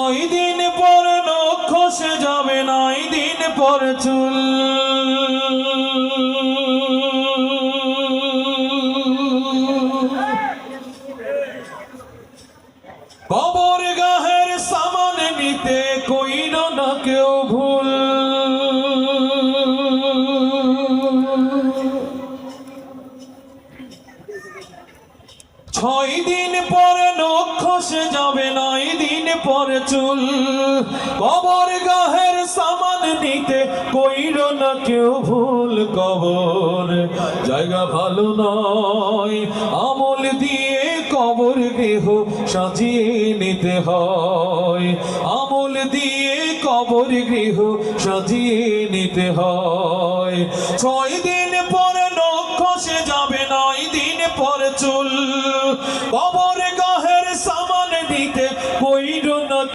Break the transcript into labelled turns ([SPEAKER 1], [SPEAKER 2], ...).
[SPEAKER 1] ওই দিন পর নখ খসে যাবে না, ওই দিন পর চুল। কবর গাহের সামান নিতে কইল না কেউ ভুল। ছয় দিন পরে নখ খসে যাবে, 9 দিন পরে চুল। কবর গাহের সামান নিতে কইল না কেউ ভুল। কবর জায়গা ভালো নয়, আমল দিয়ে কবর দেহ সাজিয়ে নিতে হয়। আমল দিয়ে কবর গৃহ সাজিয়ে নিতে হয়। 6 দিন